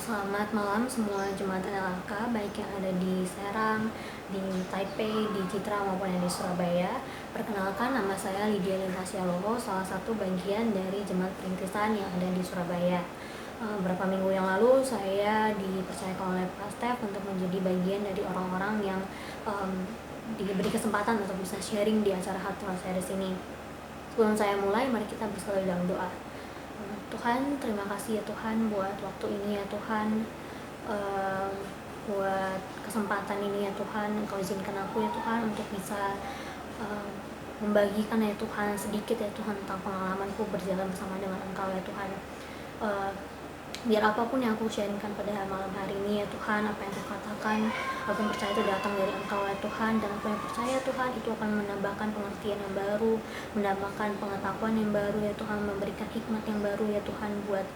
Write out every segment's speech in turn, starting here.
Selamat malam semua jemaat NLK, baik yang ada di Serang, di Taipei, di Citra maupun yang di Surabaya. Perkenalkan, nama saya Lydia Lintasialoho, salah satu bagian dari Jemaat Perintisan yang ada di Surabaya. Beberapa minggu yang lalu saya dipercayakan oleh Pak Stef untuk menjadi bagian dari orang-orang yang diberi kesempatan untuk bisa sharing di acara Heart Series ini. Sebelum saya mulai, mari kita bersama dalam doa. Tuhan, terima kasih ya Tuhan buat waktu ini ya Tuhan, buat kesempatan ini ya Tuhan. Engkau izinkan aku ya Tuhan untuk bisa membagikan ya Tuhan sedikit ya Tuhan tentang pengalamanku berjalan bersama dengan Engkau ya Tuhan. Biar apapun yang aku sharingkan pada malam hari ini ya Tuhan, apa yang aku katakan, aku percaya itu datang dari Engkau ya Tuhan, dan aku yang percaya Tuhan itu akan menambahkan pengertian yang baru, menambahkan pengetahuan yang baru ya Tuhan, memberikan hikmat yang baru ya Tuhan buat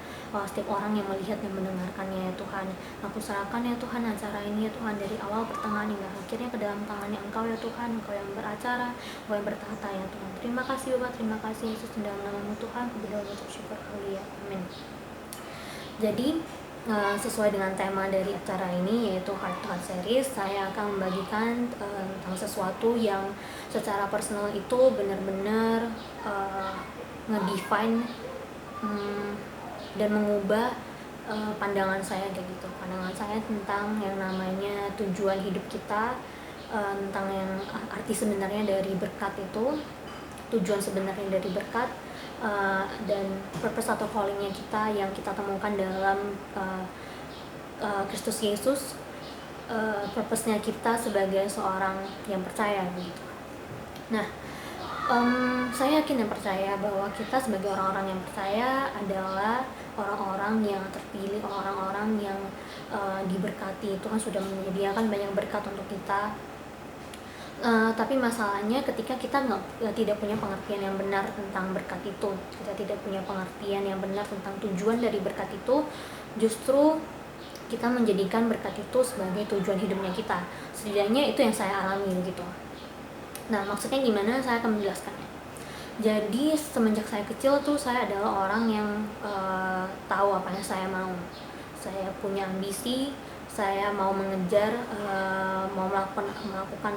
setiap orang yang melihat dan mendengarkannya ya Tuhan. Aku serahkan ya Tuhan acara ini ya Tuhan, dari awal pertengahan hingga akhirnya ke dalam tangannya Engkau ya Tuhan, Engkau yang beracara, Engkau yang bertahta ya Tuhan. Terima kasih Bapak, terima kasih Yesus, dalam nama-Mu Tuhan, aku berdoa untuk syukur, haleluya, amin. Jadi sesuai dengan tema dari acara ini, yaitu Heart to Heart Series, saya akan membagikan tentang sesuatu yang secara personal itu benar-benar ngedefine dan mengubah pandangan saya kayak gitu. Pandangan saya tentang yang namanya tujuan hidup kita, tentang yang arti sebenarnya dari berkat itu, tujuan sebenarnya dari berkat, dan purpose atau callingnya kita yang kita temukan dalam Kristus Yesus, purpose-nya kita sebagai seorang yang percaya begitu. Nah, saya yakin dan percaya bahwa kita sebagai orang-orang yang percaya adalah orang-orang yang terpilih, orang-orang yang diberkati. Tuhan sudah menyediakan banyak berkat untuk kita. Tapi masalahnya ketika kita tidak punya pengertian yang benar tentang berkat itu, kita tidak punya pengertian yang benar tentang tujuan dari berkat itu, justru kita menjadikan berkat itu sebagai tujuan hidupnya kita. Setidaknya itu yang saya alami gitu. Nah, maksudnya gimana? Saya akan menjelaskannya. Jadi semenjak saya kecil tuh saya adalah orang yang tahu apa yang saya mau. Saya punya ambisi, saya mau mengejar, mau melakukan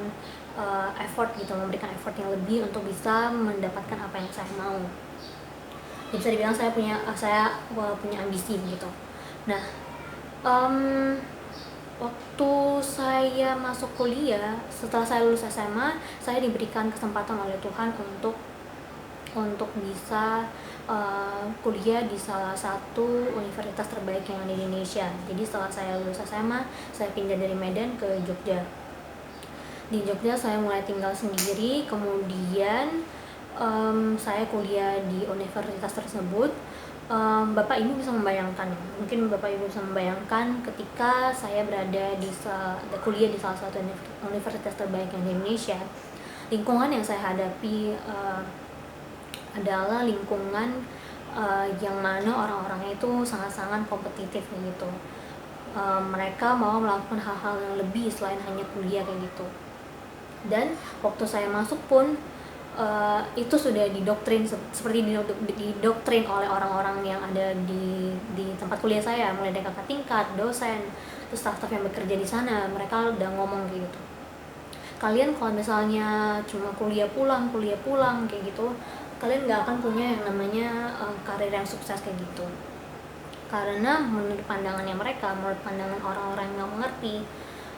effort gitu, memberikan effort yang lebih untuk bisa mendapatkan apa yang saya mau. Bisa dibilang saya punya ambisi gitu. Nah, waktu saya masuk kuliah, setelah saya lulus SMA, saya diberikan kesempatan oleh Tuhan untuk bisa kuliah di salah satu universitas terbaik yang ada di Indonesia. Jadi setelah saya lulus SMA, saya pindah dari Medan ke Jogja. Di Jogja saya mulai tinggal sendiri, kemudian saya kuliah di universitas tersebut. Bapak Ibu bisa membayangkan, mungkin Bapak Ibu bisa membayangkan ketika saya berada kuliah di salah satu universitas terbaik yang di Indonesia, lingkungan yang saya hadapi adalah lingkungan yang mana orang-orangnya itu sangat-sangat kompetitif gitu. Mereka mau melakukan hal-hal yang lebih selain hanya kuliah kayak gitu. Dan waktu saya masuk pun itu sudah didoktrin seperti didoktrin oleh orang-orang yang ada di tempat kuliah saya, mulai dari kakak tingkat, dosen, terus staf-staf yang bekerja di sana. Mereka udah ngomong kayak gitu, kalian kalau misalnya cuma kuliah pulang kayak gitu, kalian nggak akan punya yang namanya karir yang sukses kayak gitu. Karena menurut pandangannya mereka, menurut pandangan orang-orang yang nggak mengerti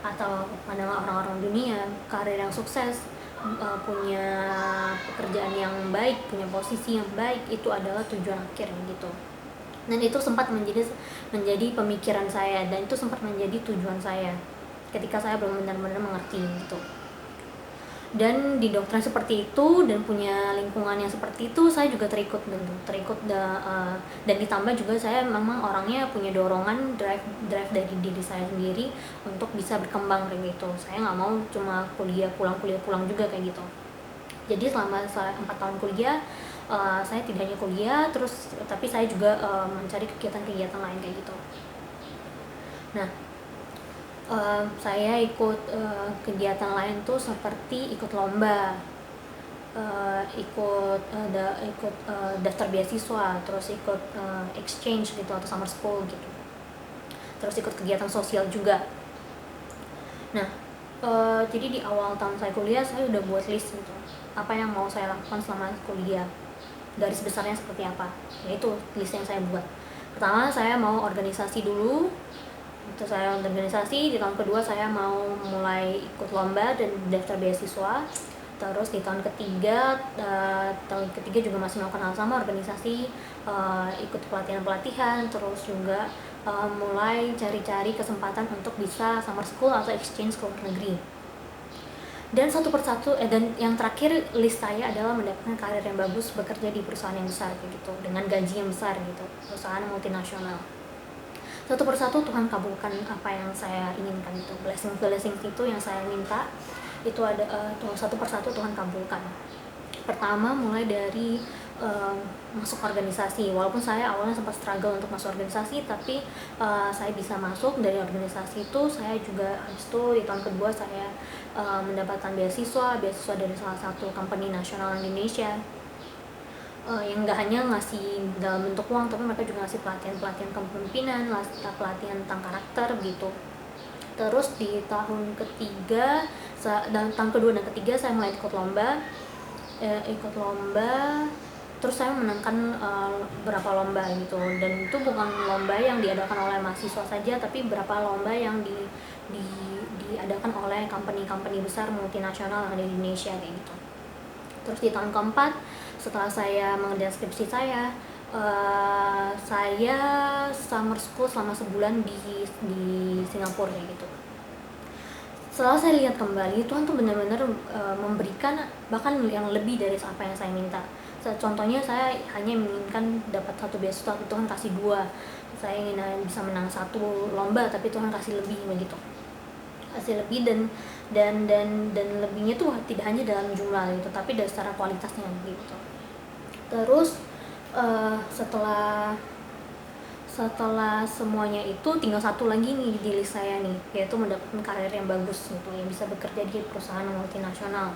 atau pandangan orang-orang dunia, karir yang sukses, punya pekerjaan yang baik, punya posisi yang baik, itu adalah tujuan akhir gitu. Dan itu sempat menjadi pemikiran saya, dan itu sempat menjadi tujuan saya ketika saya belum benar-benar mengerti gitu. Dan di doktrin seperti itu dan punya lingkungan yang seperti itu, saya juga terikut dan ditambah juga saya memang orangnya punya dorongan drive dari diri saya sendiri untuk bisa berkembang kayak gitu. Saya nggak mau cuma kuliah pulang juga kayak gitu. Jadi selama 4 tahun kuliah, saya tidak hanya kuliah terus, tapi saya juga mencari kegiatan-kegiatan lain kayak gitu. Nah, saya ikut kegiatan lain tuh seperti ikut lomba, ikut daftar beasiswa, terus ikut exchange gitu atau summer school gitu. terus ikut kegiatan sosial juga. Nah, jadi di awal tahun saya kuliah saya udah buat list gitu, apa yang mau saya lakukan selama kuliah, garis besarnya seperti apa, yaitu list yang saya buat. Pertama saya mau organisasi dulu, itu saya organisasi. Di tahun kedua saya mau mulai ikut lomba dan daftar beasiswa. Terus di tahun ketiga juga masih melakukan hal sama, organisasi, ikut pelatihan-pelatihan, terus juga mulai cari-cari kesempatan untuk bisa summer school atau exchange ke luar negeri. Dan satu persatu dan yang terakhir list saya adalah mendapatkan karir yang bagus, bekerja di perusahaan yang besar kayak gitu, dengan gaji yang besar gitu, perusahaan multinasional. Satu persatu Tuhan kabulkan apa yang saya inginkan itu, blessing itu yang saya minta itu ada, satu persatu Tuhan kabulkan. Pertama mulai dari masuk organisasi, walaupun saya awalnya sempat struggle untuk masuk organisasi, tapi saya bisa masuk dari organisasi itu. Saya juga habis itu di tahun kedua saya mendapatkan beasiswa dari salah satu company nasional Indonesia, yang nggak hanya ngasih dalam bentuk uang, tapi mereka juga ngasih pelatihan kepemimpinan, pelatihan tentang karakter gitu. Terus di tahun kedua dan ketiga saya mulai ikut lomba, terus saya menangkan beberapa lomba gitu, dan itu bukan lomba yang diadakan oleh mahasiswa saja, tapi beberapa lomba yang diadakan oleh company besar multinasional yang ada di Indonesia kayak gitu. Terus di tahun keempat setelah saya mengerjakan skripsi saya summer school selama sebulan di Singapura kayak gitu. Setelah saya lihat kembali, Tuhan tuh benar-benar memberikan bahkan yang lebih dari apa yang saya minta. Contohnya saya hanya menginginkan dapat satu beasiswa, tapi Tuhan kasih 2. Saya ingin bisa menang satu lomba, tapi Tuhan kasih lebih begitu. Kasih lebih dan lebihnya tuh tidak hanya dalam jumlah gitu, tapi dari secara kualitasnya gitu. Terus setelah semuanya itu tinggal satu lagi nih di list saya nih, yaitu mendapatkan karir yang bagus gitu, yang bisa bekerja di perusahaan multinasional.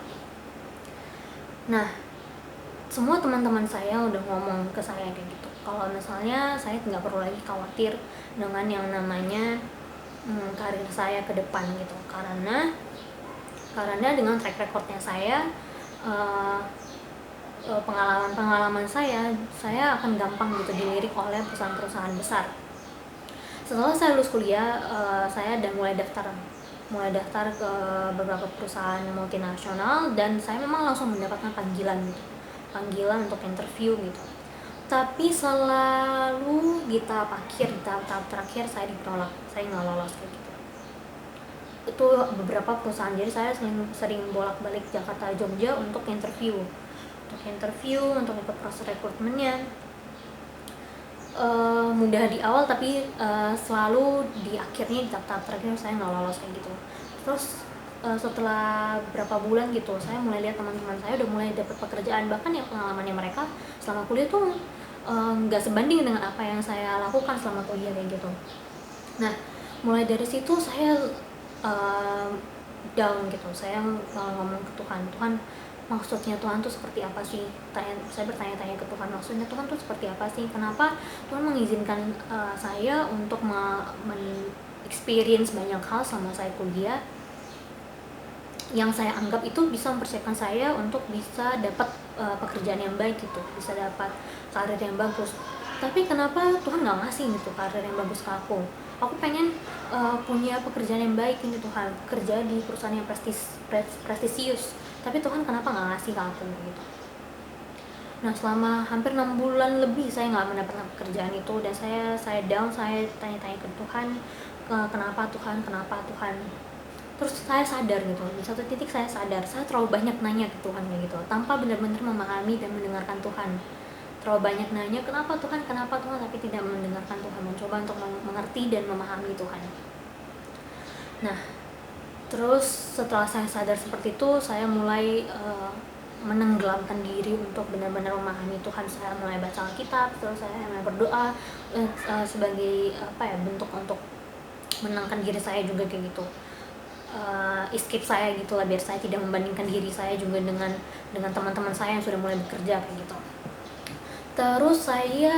Nah, semua teman-teman saya udah ngomong ke saya kayak gitu, kalau misalnya saya nggak perlu lagi khawatir dengan yang namanya karir saya ke depan gitu, karena dengan track recordnya saya, pengalaman saya akan gampang gitu dilirik oleh perusahaan-perusahaan besar. Setelah saya lulus kuliah, saya dan mulai daftar ke beberapa perusahaan multinasional, dan saya memang langsung mendapatkan panggilan untuk interview gitu. Tapi selalu di tahap terakhir saya ditolak, saya nggak lolos kayak gitu. Itu beberapa perusahaan, jadi saya sering bolak-balik Jakarta Jogja untuk interview, untuk ikut proses rekrutmennya. Mudah di awal, tapi selalu di akhirnya di tahap terakhir saya nggak lolos kayak gitu. Terus setelah beberapa bulan gitu, saya mulai lihat teman-teman saya udah mulai dapat pekerjaan, bahkan yang pengalamannya mereka selama kuliah tuh nggak sebanding dengan apa yang saya lakukan selama kuliah kayak gitu. Nah, mulai dari situ saya down gitu. Saya ngomong ke Tuhan, maksudnya Tuhan tuh seperti apa sih? Saya bertanya-tanya ke Tuhan, maksudnya Tuhan tuh seperti apa sih? Kenapa Tuhan mengizinkan saya untuk experience banyak hal selama saya kuliah, yang saya anggap itu bisa mempersiapkan saya untuk bisa dapat pekerjaan yang baik gitu, bisa dapat karir yang bagus. Tapi kenapa Tuhan nggak ngasih gitu karir yang bagus ke aku? Aku pengen punya pekerjaan yang baik ini Tuhan, kerja di perusahaan yang prestisius. Tapi Tuhan kenapa nggak ngasih ke aku gitu? Nah, selama hampir 6 bulan lebih saya nggak mendapatkan pekerjaan itu, dan saya down. Saya tanya-tanya ke Tuhan, kenapa Tuhan? Terus saya sadar gitu, di satu titik saya sadar saya terlalu banyak nanya ke Tuhan kayak gitu, tanpa benar-benar memahami dan mendengarkan Tuhan. Terlalu banyak nanya kenapa Tuhan, tapi tidak mendengarkan Tuhan, mencoba untuk mengerti dan memahami Tuhan. Nah, terus setelah saya sadar seperti itu, saya mulai menenggelamkan diri untuk benar-benar memahami Tuhan. Saya mulai baca Alkitab, terus saya mulai berdoa sebagai bentuk untuk menenangkan diri saya juga kayak gitu, escape saya gitulah, biar saya tidak membandingkan diri saya juga dengan teman-teman saya yang sudah mulai bekerja kayak gitu. Terus saya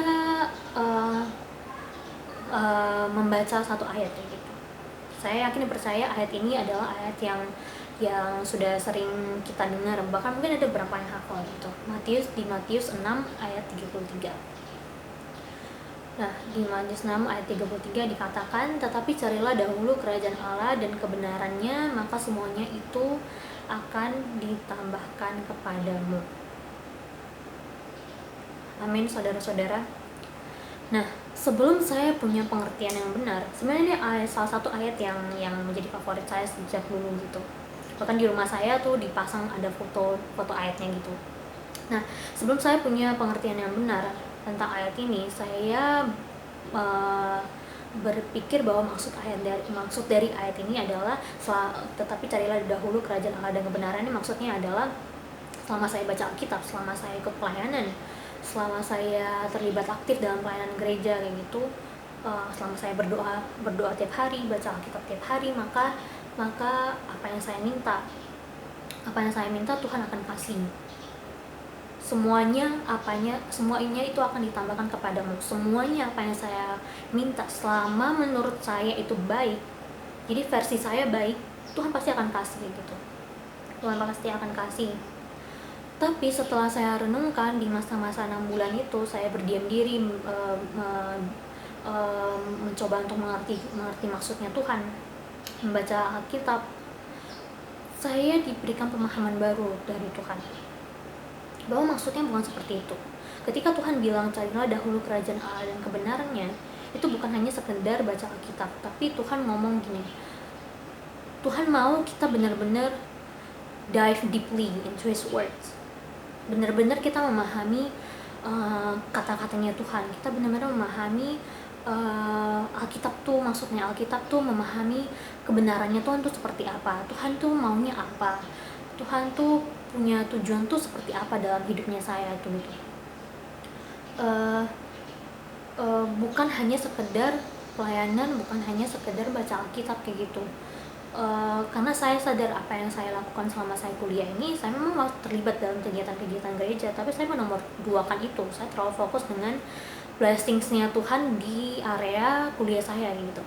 membaca satu ayat kayak gitu. Saya yakin dan percaya ayat ini adalah ayat yang sudah sering kita dengar, bahkan mungkin ada beberapa yang hafal gitu. Di Matius 6 ayat 33. Nah, di Matius 6 ayat 33 dikatakan, "Tetapi carilah dahulu kerajaan Allah dan kebenarannya, maka semuanya itu akan ditambahkan kepadamu." Amin, saudara-saudara. Nah, sebelum saya punya pengertian yang benar, sebenarnya ini salah satu ayat yang menjadi favorit saya sejak dulu gitu. Bahkan di rumah saya tuh dipasang ada foto ayatnya gitu. Nah, sebelum saya punya pengertian yang benar tentang ayat ini, saya berpikir bahwa maksud dari ayat ini adalah tetapi carilah dahulu kerajaan Allah dan kebenaran. Ini maksudnya adalah selama saya baca Alkitab, selama saya ikut pelayanan, selama saya terlibat aktif dalam pelayanan gereja kayak gitu, selama saya berdoa tiap hari, baca Alkitab tiap hari, maka apa yang saya minta Tuhan akan kasih. Semuanya itu akan ditambahkan kepadamu. Semuanya apa yang saya minta selama menurut saya itu baik, jadi versi saya baik, Tuhan pasti akan kasih gitu. Tuhan pasti akan kasih. Tapi setelah saya renungkan di masa-masa 6 bulan itu, saya berdiam diri mencoba untuk mengerti maksudnya Tuhan, membaca Alkitab, saya diberikan pemahaman baru dari Tuhan bahwa maksudnya bukan seperti itu. Ketika Tuhan bilang carilah dahulu kerajaan Allah dan kebenarannya, itu bukan hanya sekedar baca Alkitab, tapi Tuhan ngomong gini, Tuhan mau kita benar-benar dive deeply into His words, benar-benar kita memahami kata-katanya Tuhan, kita benar-benar memahami Alkitab tuh, maksudnya Alkitab tuh memahami kebenarannya Tuhan tuh seperti apa, Tuhan tuh maunya apa, Tuhan tuh punya tujuan tuh seperti apa dalam hidupnya saya tuh gitu. Bukan hanya sekedar pelayanan, bukan hanya sekedar baca Alkitab kayak gitu. Karena saya sadar apa yang saya lakukan selama saya kuliah ini, saya memang terlibat dalam kegiatan-kegiatan gereja, tapi saya menomor duakan itu. Saya terlalu fokus dengan blessingsnya Tuhan di area kuliah saya gitu,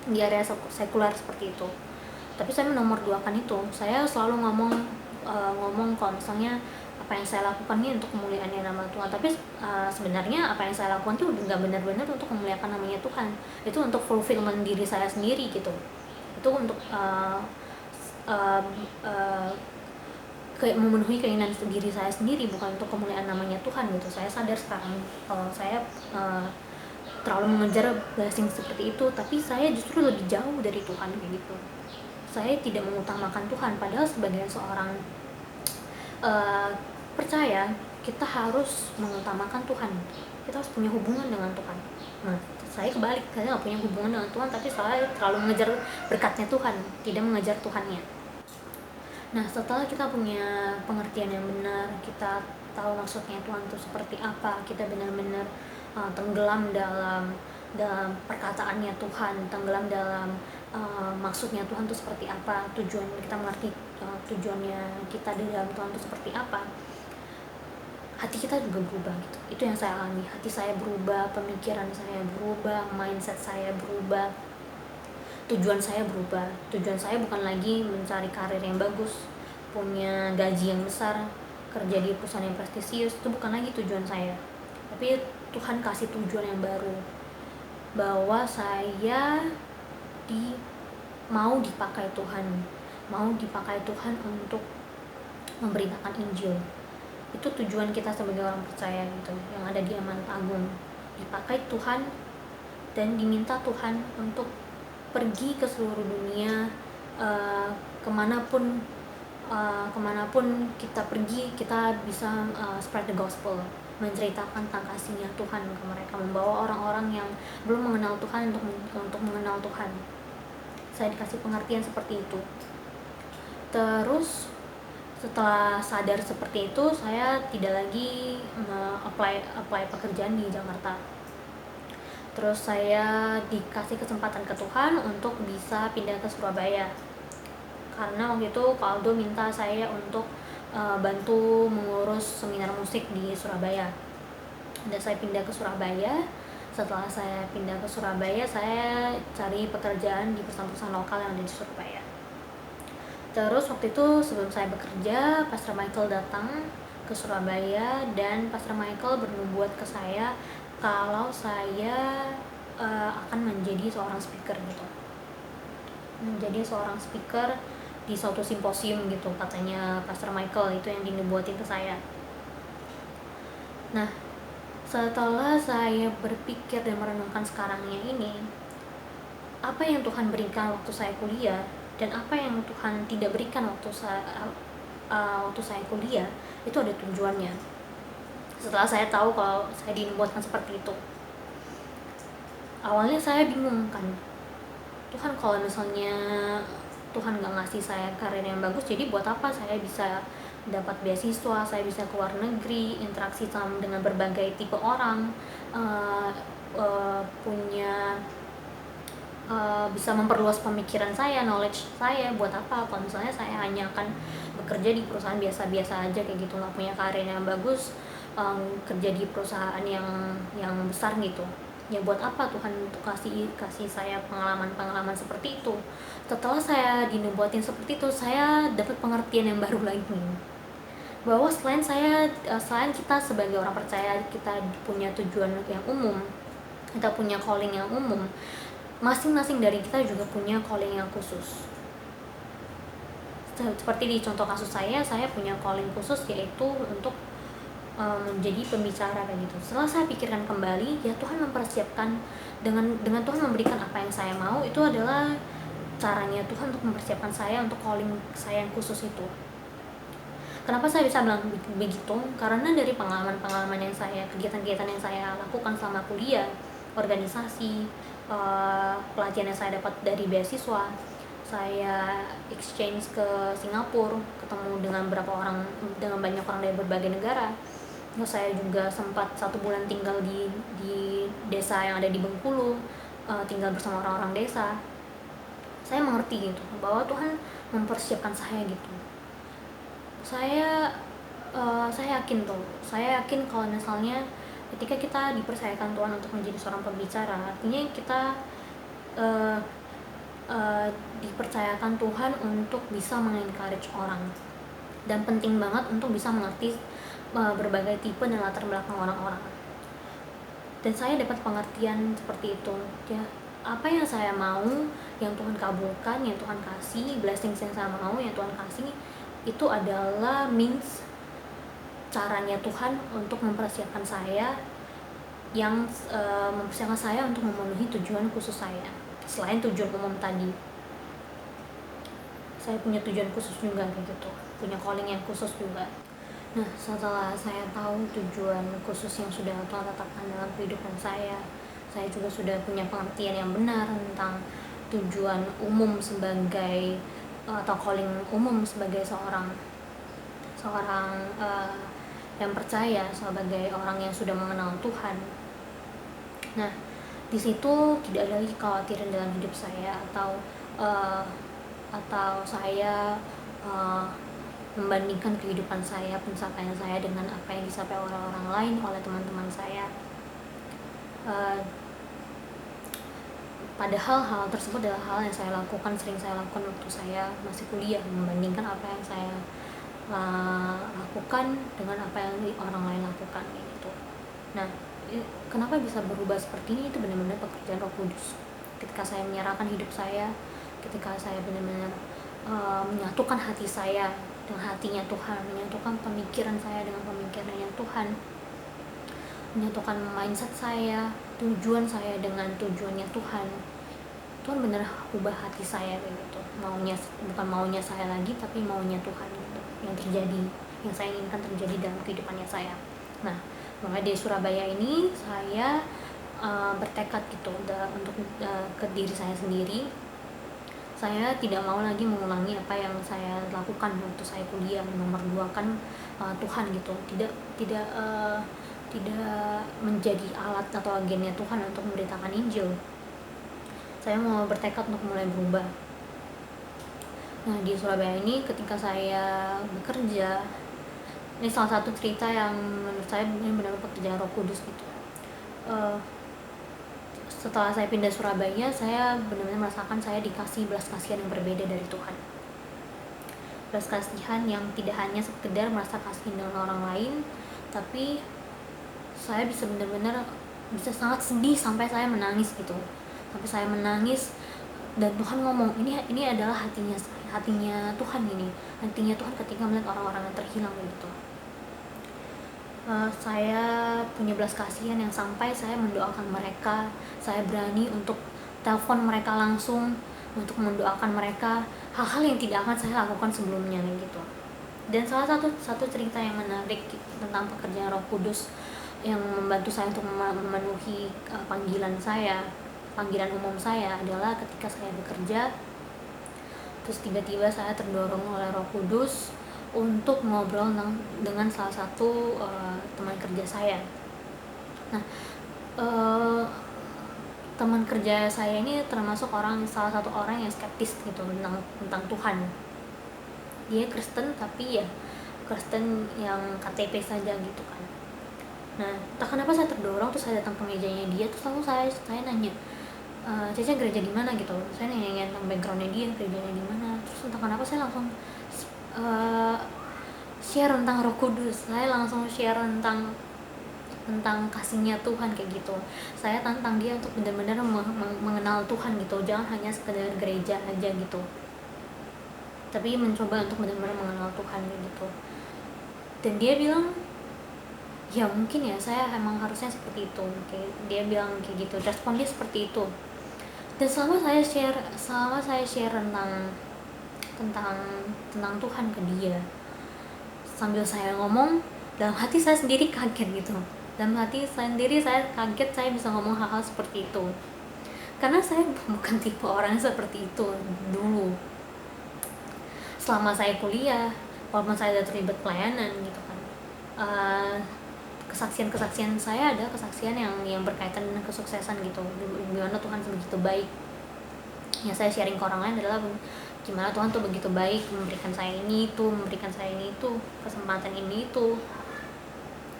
di area sekuler seperti itu. Tapi saya menomor duakan itu. Saya selalu ngomong kalau misalnya apa yang saya lakukan ini untuk kemuliaan nama Tuhan, tapi sebenarnya apa yang saya lakukan itu nggak benar-benar untuk memuliakan namanya Tuhan, itu untuk fulfillment diri saya sendiri gitu, itu untuk memenuhi keinginan diri saya sendiri, bukan untuk kemuliaan namanya Tuhan gitu. Saya sadar sekarang kalau saya terlalu mengejar blessing seperti itu, tapi saya justru lebih jauh dari Tuhan kayak gitu. Saya tidak mengutamakan Tuhan, padahal sebagai seorang percaya, kita harus mengutamakan Tuhan, kita harus punya hubungan dengan Tuhan. Nah, saya kebalik, saya nggak punya hubungan dengan Tuhan, tapi saya terlalu mengejar berkatnya Tuhan, tidak mengejar Tuhannya. Nah, setelah kita punya pengertian yang benar, kita tahu maksudnya Tuhan itu seperti apa, kita benar-benar tenggelam dalam perkataannya Tuhan, tenggelam dalam maksudnya Tuhan itu seperti apa, tujuan kita mengerti tujuannya kita di dalam Tuhan itu seperti apa, hati kita juga berubah gitu. Itu yang saya alami, hati saya berubah, pemikiran saya berubah, mindset saya berubah, tujuan saya berubah. Tujuan saya bukan lagi mencari karir yang bagus, punya gaji yang besar, kerja di perusahaan yang prestisius, itu bukan lagi tujuan saya. Tapi Tuhan kasih tujuan yang baru, bahwa saya mau dipakai Tuhan untuk memberitakan Injil. Itu tujuan kita sebagai orang percaya gitu, yang ada di amanat agung, dipakai Tuhan dan diminta Tuhan untuk pergi ke seluruh dunia, kemanapun kita pergi, kita bisa spread the gospel, menceritakan tentang kasihnya Tuhan ke mereka, membawa orang-orang yang belum mengenal Tuhan untuk mengenal Tuhan. Saya dikasih pengertian seperti itu. Terus setelah sadar seperti itu, saya tidak lagi apply pekerjaan di Jakarta. Terus saya dikasih kesempatan ke Tuhan untuk bisa pindah ke Surabaya, karena waktu itu Kak Aldo minta saya untuk bantu mengurus seminar musik di Surabaya. Dan saya pindah ke Surabaya. Setelah saya pindah ke Surabaya, saya cari pekerjaan di perusahaan-perusahaan lokal yang ada di Surabaya. Terus waktu itu sebelum saya bekerja, Pastor Michael datang ke Surabaya dan Pastor Michael bernubuat ke saya kalau saya akan menjadi seorang speaker gitu. Menjadi seorang speaker di suatu simposium gitu, katanya Pastor Michael, itu yang dinubuatin ke saya. Nah, setelah saya berpikir dan merenungkan sekarangnya ini, apa yang Tuhan berikan waktu saya kuliah dan apa yang Tuhan tidak berikan waktu saya kuliah, itu ada tujuannya. Setelah saya tahu kalau saya dinubuatkan seperti itu, awalnya saya bingung kan, Tuhan kalau misalnya Tuhan nggak ngasih saya karir yang bagus, jadi buat apa saya bisa dapat beasiswa, saya bisa keluar negeri, interaksi dengan berbagai tipe orang, uh, punya bisa memperluas pemikiran saya, knowledge saya, buat apa kalau misalnya saya hanya akan bekerja di perusahaan biasa-biasa aja kayak gitu, nggak punya karir yang bagus, kerja di perusahaan yang besar gitu. Ya buat apa Tuhan untuk kasih saya pengalaman seperti itu. Setelah saya dinubuatin seperti itu, saya dapat pengertian yang baru lagi, bahwa selain kita sebagai orang percaya, kita punya tujuan yang umum, kita punya calling yang umum, masing-masing dari kita juga punya calling yang khusus. Seperti di contoh kasus saya punya calling khusus, yaitu untuk menjadi pembicara kayak gitu. Setelah saya pikirkan kembali, ya Tuhan mempersiapkan dengan Tuhan memberikan apa yang saya mau, itu adalah caranya Tuhan untuk mempersiapkan saya untuk calling saya yang khusus itu. Kenapa saya bisa bilang begitu? Karena dari pengalaman-pengalaman yang kegiatan-kegiatan yang saya lakukan selama kuliah, organisasi, pelatihan yang saya dapat dari beasiswa, saya exchange ke Singapura, ketemu dengan banyak orang dari berbagai negara. Terus saya juga sempat 1 bulan tinggal di desa yang ada di Bengkulu, tinggal bersama orang-orang desa. Saya mengerti gitu bahwa Tuhan mempersiapkan saya gitu. Saya yakin kalau misalnya ketika kita dipercayakan Tuhan untuk menjadi seorang pembicara, artinya kita dipercayakan Tuhan untuk bisa mengencourage orang, dan penting banget untuk bisa mengerti berbagai tipe dan latar belakang orang-orang. Dan saya dapat pengertian seperti itu ya, apa yang saya mau, yang Tuhan kabulkan, yang Tuhan kasih, blessings yang saya mau, yang Tuhan kasih, itu adalah means, caranya Tuhan untuk mempersiapkan saya, mempersiapkan saya untuk memenuhi tujuan khusus saya. Selain tujuan umum tadi, saya punya tujuan khusus juga kayak gitu, punya calling yang khusus juga. Nah, setelah saya tahu tujuan khusus yang sudah Tuhan tetapkan dalam kehidupan saya juga sudah punya pengertian yang benar tentang tujuan umum atau calling umum sebagai seorang yang percaya, sebagai orang yang sudah mengenal Tuhan. Nah, di situ tidak ada lagi kekhawatiran dalam hidup saya atau saya membandingkan kehidupan saya, pencapaian saya dengan apa yang dicapai oleh orang lain, oleh teman-teman saya. Padahal hal tersebut adalah hal yang sering saya lakukan waktu saya masih kuliah, membandingkan apa yang saya lakukan dengan apa yang orang lain lakukan gitu. Nah, kenapa bisa berubah seperti ini? Itu benar-benar pekerjaan Roh Kudus. Ketika saya menyerahkan hidup saya, ketika saya benar-benar menyatukan hati saya dengan hatinya Tuhan, menyatukan pemikiran saya dengan pemikirannya Tuhan, menyatukan mindset saya, tujuan saya dengan tujuannya Tuhan. Tuhan benar ubah hati saya kayak gitu. Bukan maunya saya lagi, tapi maunya Tuhan gitu, yang terjadi, yang saya inginkan terjadi dalam kehidupannya saya. Nah, makanya di Surabaya ini saya bertekad gitu untuk ke diri saya sendiri. Saya tidak mau lagi mengulangi apa yang saya lakukan waktu saya kuliah, menomorduakan Tuhan gitu. Tidak menjadi alat atau agennya Tuhan untuk memberitakan Injil. Saya mau bertekad untuk mulai berubah. Nah, di Surabaya ini ketika saya bekerja, ini salah satu cerita yang menurut saya benar-benar pekerjaan Roh Kudus gitu. setelah saya pindah Surabaya, saya benar-benar merasakan saya dikasih belas kasihan yang berbeda dari Tuhan. Belas kasihan yang tidak hanya sekedar merasa kasihan dengan orang lain, tapi saya bisa benar-benar bisa sangat sedih sampai saya menangis gitu. Sampai saya menangis dan Tuhan ngomong, ini adalah hatinya Tuhan ini. Hatinya Tuhan ketika melihat orang-orang yang terhilang gitu. Saya punya belas kasihan yang sampai saya mendoakan mereka. Saya berani untuk telepon mereka langsung untuk mendoakan mereka, hal-hal yang tidak akan saya lakukan sebelumnya gitu. Dan salah satu cerita yang menarik tentang pekerjaan Roh Kudus yang membantu saya untuk memenuhi panggilan umum saya adalah ketika saya bekerja, terus tiba-tiba saya terdorong oleh Roh Kudus untuk ngobrol dengan salah satu teman kerja saya. Nah, teman kerja saya ini termasuk salah satu orang yang skeptis gitu tentang Tuhan. Dia Kristen, tapi ya Kristen yang KTP saja gitu kan. Nah, entah kenapa saya terdorong, terus saya datang ke mejanya dia, terus lalu saya nanya, Caca gereja di mana gitu. Saya nanya tentang backgroundnya dia, gerejanya di mana. Terus entah kenapa saya langsung share tentang Roh Kudus. Saya langsung share tentang kasihnya Tuhan kayak gitu. Saya tantang dia untuk benar-benar mengenal Tuhan gitu, jangan hanya sekedar gereja aja gitu, tapi mencoba untuk benar-benar mengenal Tuhan kayak gitu. Dan dia bilang, ya mungkin ya saya emang harusnya seperti itu. Dia bilang kayak gitu, respon dia seperti itu. Dan selama saya share tentang Tuhan ke dia, sambil saya ngomong, dalam hati saya sendiri kaget gitu. Dalam hati saya sendiri saya kaget saya bisa ngomong hal-hal seperti itu. Karena saya bukan tipe orang seperti itu dulu. Selama saya kuliah, walaupun saya udah terlibat pelayanan gitu kan, kesaksian saya ada kesaksian yang berkaitan dengan kesuksesan gitu, gimana Tuhan begitu baik. Yang saya sharing ke orang lain adalah gimana Tuhan tuh begitu baik, memberikan saya ini itu, kesempatan ini itu,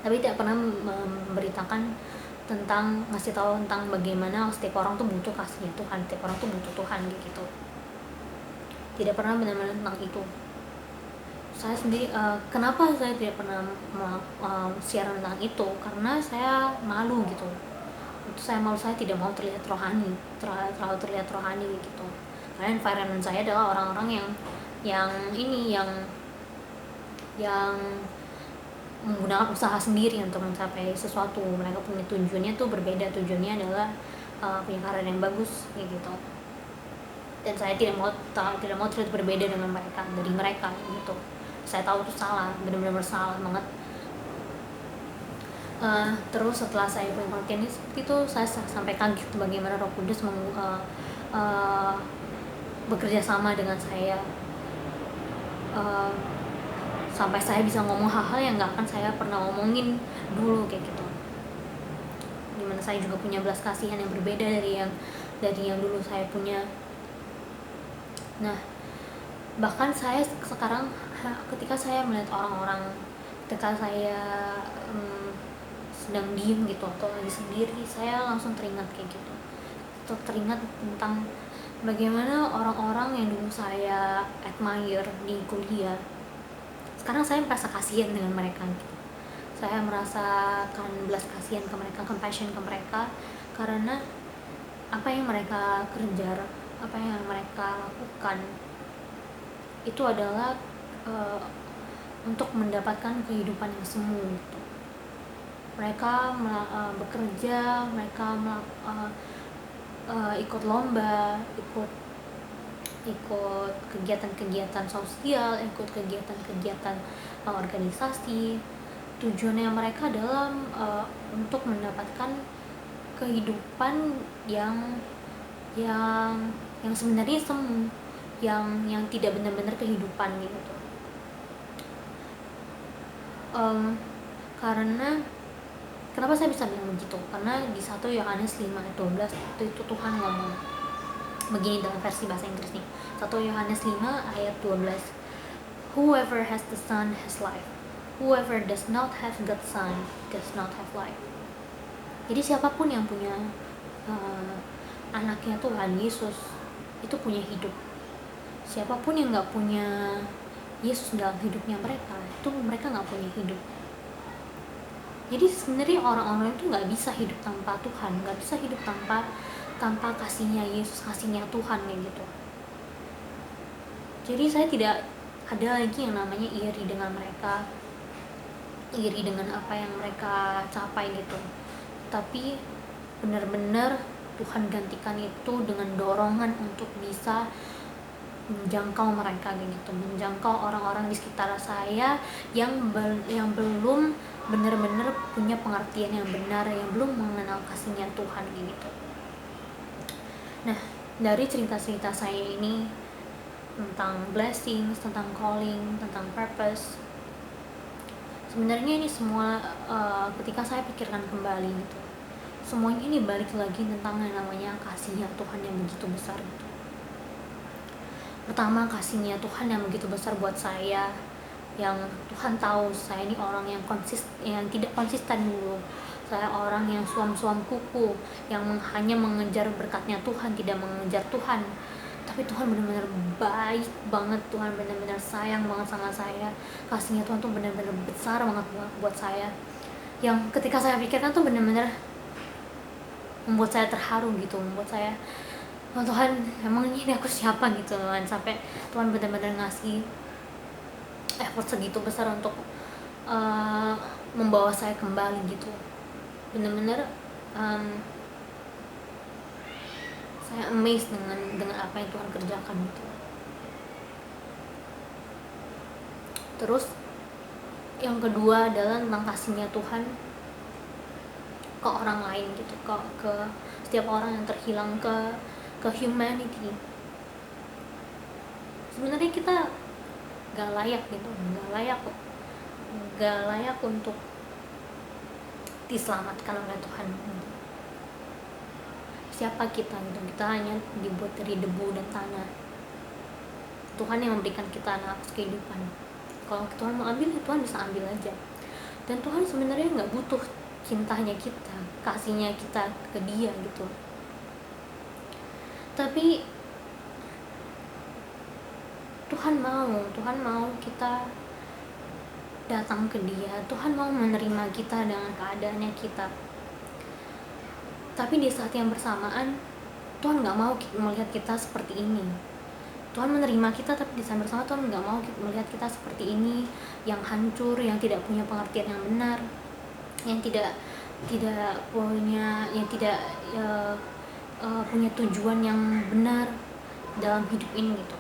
tapi tidak pernah memberitakan ngasih tahu tentang bagaimana setiap orang tuh butuh kasihnya Tuhan, setiap orang tuh butuh Tuhan gitu. Tidak pernah benar-benar tentang itu. Saya sendiri, kenapa saya tidak pernah share tentang itu? Karena saya malu gitu. Saya tidak mau terlihat rohani, terlalu terlihat rohani gitu. Karena environment saya adalah orang-orang yang menggunakan usaha sendiri untuk mencapai sesuatu. Mereka punya tujuannya tuh berbeda. Tujuannya adalah punya karir yang bagus kayak gitu. Dan saya tidak mau terlihat berbeda dari mereka gitu. Saya tahu itu salah, benar-benar salah banget. Terus setelah saya punya pengertian ini seperti itu, saya sampai kaget bagaimana Roh Kudus bekerja sama dengan saya, sampai saya bisa ngomong hal-hal yang nggak akan saya pernah ngomongin dulu kayak gitu. Dimana saya juga punya belas kasihan yang berbeda dari yang dulu saya punya. Nah, bahkan saya sekarang ketika saya melihat orang-orang, ketika saya sedang diem gitu atau lagi sendiri, saya langsung teringat kayak gitu, atau teringat tentang bagaimana orang-orang yang dulu saya admire di kuliah, sekarang saya merasa kasihan dengan mereka gitu. Saya merasakan belas kasihan ke mereka, compassion ke mereka, karena apa yang mereka kerja, apa yang mereka lakukan itu adalah untuk mendapatkan kehidupan yang semu gitu. Mereka bekerja, mereka ikut lomba, ikut kegiatan-kegiatan sosial, ikut kegiatan-kegiatan organisasi. Tujuannya mereka adalah untuk mendapatkan kehidupan yang sebenarnya semu, yang tidak benar-benar kehidupan gitu. Karena kenapa saya bisa bilang begitu? Karena di 1 Yohanes 5:12 itu Tuhan ngomong begini dalam versi bahasa Inggrisnya. 1 Yohanes 5:12. Whoever has the Son has life. Whoever does not have God's Son does not have life. Jadi siapapun yang punya anaknya Tuhan Yesus itu punya hidup. Siapapun yang nggak punya Yesus dalam hidupnya mereka, itu mereka nggak punya hidup. Jadi sebenarnya orang-orang itu nggak bisa hidup tanpa Tuhan, nggak bisa hidup tanpa kasihnya Yesus, kasihnya Tuhan kayak gitu. Jadi saya tidak ada lagi yang namanya iri dengan mereka, iri dengan apa yang mereka capai gitu. Tapi benar-benar Tuhan gantikan itu dengan dorongan untuk bisa menjangkau mereka gitu, menjangkau orang-orang di sekitar saya yang belum benar-benar punya pengertian yang benar, yang belum mengenal kasihnya Tuhan gitu. Nah, dari cerita-cerita saya ini tentang blessings, tentang calling, tentang purpose, sebenarnya ini semua ketika saya pikirkan kembali gitu, semuanya ini balik lagi tentang yang namanya kasihnya Tuhan yang begitu besar gitu. Pertama, kasihnya Tuhan yang begitu besar buat saya, yang Tuhan tahu saya ini orang yang tidak konsisten dulu. Saya orang yang suam-suam kuku, yang hanya mengejar berkatnya Tuhan, tidak mengejar Tuhan. Tapi Tuhan benar-benar baik banget, Tuhan benar-benar sayang banget sama saya. Kasihnya Tuhan tuh benar-benar besar banget buat saya. Yang ketika saya pikirkan tuh benar-benar membuat saya terharu gitu, membuat saya, oh Tuhan, emang ini aku siapa gitu kan, sampai Tuhan benar-benar ngasih effort segitu besar untuk membawa saya kembali gitu. Benar-benar saya amazed dengan apa yang Tuhan kerjakan gitu. Terus yang kedua adalah tentang kasihnya Tuhan ke orang lain gitu, ke setiap orang yang terhilang, ke humanity. Sebenarnya kita gak layak gitu, gak layak untuk diselamatkan oleh Tuhan. Siapa kita gitu? Kita hanya dibuat dari debu dan tanah. Tuhan yang memberikan kita nafas kehidupan. Kalau Tuhan mau ambil, Tuhan bisa ambil aja. Dan Tuhan sebenarnya nggak butuh cintanya kita, kasihnya kita ke Dia gitu. Tapi Tuhan mau kita datang ke Dia. Tuhan mau menerima kita dengan keadaannya kita. Tapi di saat yang bersamaan, Tuhan nggak mau melihat kita seperti ini. Tuhan menerima kita, tapi di saat bersamaan Tuhan nggak mau melihat kita seperti ini, yang hancur, yang tidak punya pengertian yang benar, yang tidak punya tujuan yang benar dalam hidup ini gitu.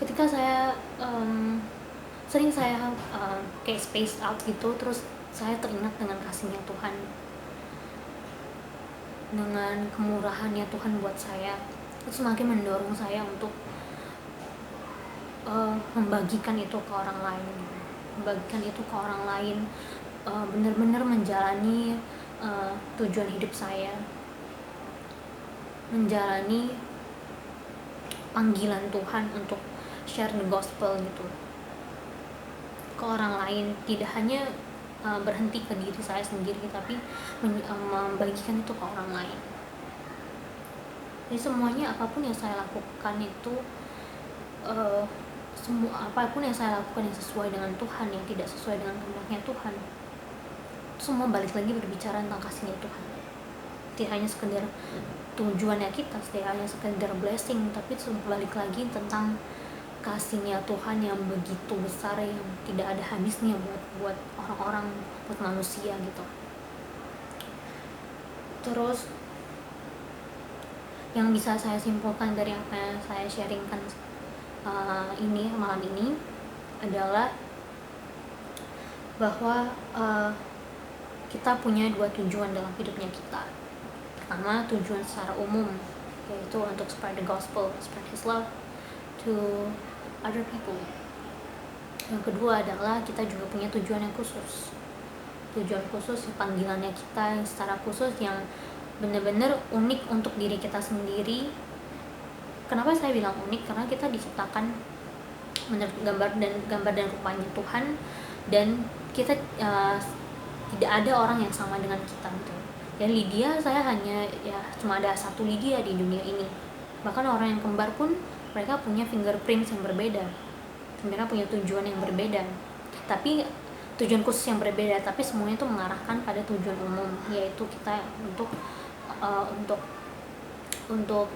Ketika saya sering saya kayak space out gitu, terus saya teringat dengan kasihnya Tuhan, dengan kemurahannya Tuhan buat saya, itu semakin mendorong saya untuk membagikan itu ke orang lain, benar-benar menjalani tujuan hidup saya, menjalani panggilan Tuhan untuk share the gospel gitu ke orang lain, tidak hanya berhenti ke diri saya sendiri, tapi membagikan itu ke orang lain. Jadi semuanya, apapun yang saya lakukan itu, apapun yang saya lakukan yang sesuai dengan Tuhan, yang tidak sesuai dengan kehendaknya Tuhan, semua balik lagi berbicara tentang kasihnya Tuhan. Tidak hanya sekedar tujuannya kita, tidak hanya sekedar blessing, tapi balik lagi tentang kasihnya Tuhan yang begitu besar, yang tidak ada habisnya buat orang-orang, buat manusia gitu. Terus yang bisa saya simpulkan dari apa yang saya sharingkan malam ini adalah bahwa kita punya dua tujuan dalam hidupnya kita. Pertama, tujuan secara umum, yaitu untuk spread the gospel, spread His love to other people. Yang kedua adalah kita juga punya tujuan yang khusus, panggilannya kita yang secara khusus, yang benar-benar unik untuk diri kita sendiri. Kenapa saya bilang unik? Karena kita diciptakan menurut gambar dan rupanya Tuhan, dan kita tidak ada orang yang sama dengan kita gitu. Dan Lydia, saya hanya ya cuma ada satu Lydia di dunia ini. Bahkan orang yang kembar pun mereka punya fingerprints yang berbeda, mereka punya tujuan yang berbeda, tapi tujuan khusus yang berbeda, tapi semuanya itu mengarahkan pada tujuan umum, yaitu kita untuk uh, untuk untuk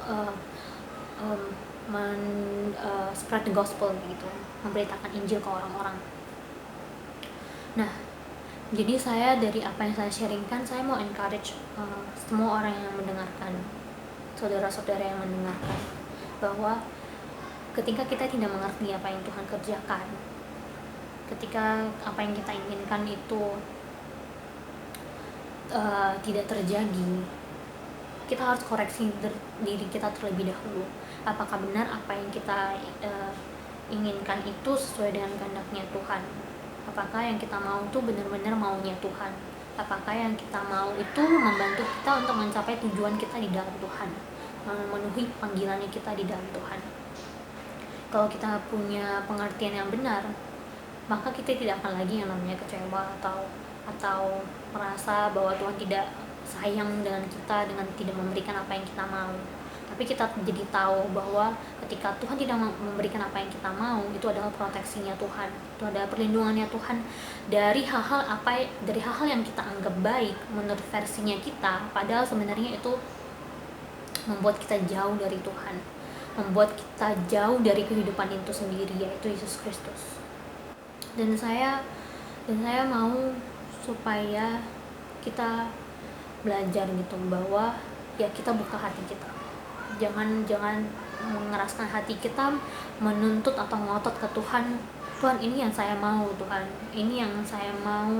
spread the gospel gitu, memberitakan Injil ke orang-orang. Nah, jadi saya dari apa yang saya sharingkan, saya mau encourage semua orang yang mendengarkan, saudara-saudara yang mendengarkan, bahwa ketika kita tidak mengerti apa yang Tuhan kerjakan, ketika apa yang kita inginkan itu tidak terjadi, kita harus koreksi diri kita terlebih dahulu. Apakah benar apa yang kita inginkan itu sesuai dengan kehendaknya Tuhan? Apakah yang kita mau itu benar-benar maunya Tuhan? Apakah yang kita mau itu membantu kita untuk mencapai tujuan kita di dalam Tuhan, memenuhi panggilannya kita di dalam Tuhan? Kalau kita punya pengertian yang benar, maka kita tidak akan lagi yang namanya kecewa atau merasa bahwa Tuhan tidak sayang dengan kita dengan tidak memberikan apa yang kita mau. Tapi kita jadi tahu bahwa ketika Tuhan tidak memberikan apa yang kita mau, itu adalah proteksinya Tuhan, itu adalah perlindungannya Tuhan dari hal-hal yang kita anggap baik menurut versinya kita, padahal sebenarnya itu membuat kita jauh dari Tuhan, membuat kita jauh dari kehidupan itu sendiri, yaitu Yesus Kristus. Dan saya mau supaya kita belajar gitu, bahwa ya kita buka hati kita, jangan mengeraskan hati kita menuntut atau ngotot ke Tuhan. Tuhan, ini yang saya mau, Tuhan ini yang saya mau,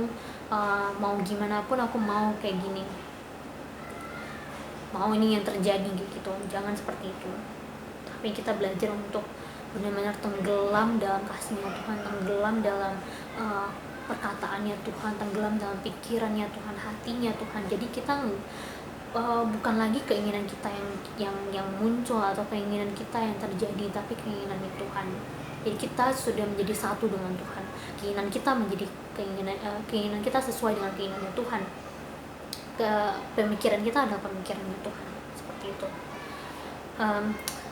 mau gimana pun aku mau kayak gini, mau ini yang terjadi gitu. Jangan seperti itu, tapi kita belajar untuk benar-benar tenggelam dalam kasihnya Tuhan, tenggelam dalam perkataannya Tuhan, tenggelam dalam pikirannya Tuhan, hatinya Tuhan. Jadi kita bukan lagi keinginan kita yang muncul atau keinginan kita yang terjadi, tapi keinginannya Tuhan. Jadi kita sudah menjadi satu dengan Tuhan, keinginan kita menjadi keinginan kita sesuai dengan keinginannya Tuhan, pemikiran kita adalah pemikirannya Tuhan, seperti itu.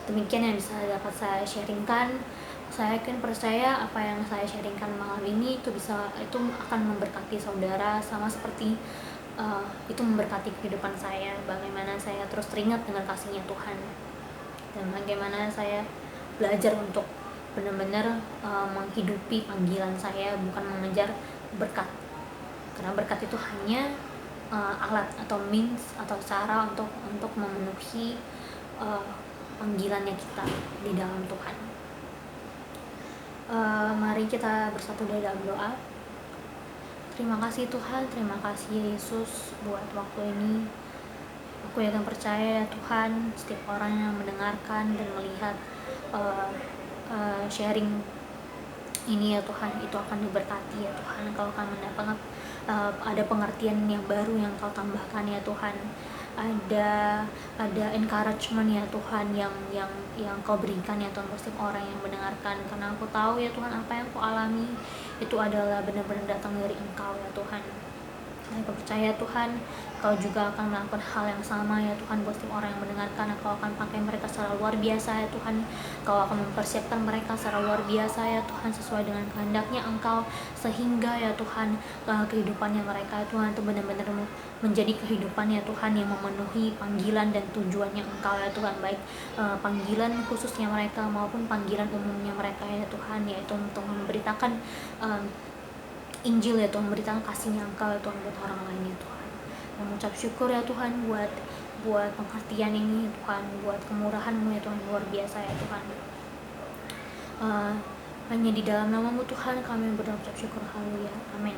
Demikian yang bisa dapat saya sharingkan. Saya yakin percaya apa yang saya sharingkan malam ini itu akan memberkati saudara, sama seperti itu memberkati kehidupan saya. Bagaimana saya terus teringat dengan kasihnya Tuhan, dan bagaimana saya belajar untuk benar-benar menghidupi panggilan saya, bukan mengejar berkat, karena berkat itu hanya alat atau means atau cara untuk memenuhi panggilannya kita di dalam Tuhan. Mari kita bersatu dalam doa. Terima kasih Tuhan, terima kasih Yesus buat waktu ini. Aku yakin percaya Tuhan, setiap orang yang mendengarkan dan melihat sharing ini ya Tuhan, itu akan diberkati ya Tuhan. Kau akan mendapat ada pengertian yang baru yang Kau tambahkan ya Tuhan. Ada encouragement ya Tuhan yang Kau berikan ya Tuhan untuk setiap orang yang mendengarkan, karena aku tahu ya Tuhan apa yang aku alami itu adalah benar-benar datang dari Engkau ya Tuhan. Saya percaya Tuhan, Kau juga akan melakukan hal yang sama ya Tuhan buat setiap orang yang mendengarkan. Kau akan pakai mereka secara luar biasa ya Tuhan. Kau akan mempersiapkan mereka secara luar biasa ya Tuhan, sesuai dengan kehendaknya Engkau, sehingga ya Tuhan kehidupannya mereka ya Tuhan itu benar-benar menjadi kehidupan ya Tuhan yang memenuhi panggilan dan tujuannya Engkau ya Tuhan, baik panggilan khususnya mereka maupun panggilan umumnya mereka ya Tuhan, yaitu untuk memberitakan Injil ya Tuhan, memberitakan kasihnya Engkau ya Tuhan buat orang lain ya Tuhan. Mengucap syukur ya Tuhan buat pengertian ini Tuhan, buat kemurahan-Mu ya Tuhan, luar biasa ya Tuhan. Hanya di dalam nama-Mu Tuhan kami berdoa, ucap syukur, haleluya, amin.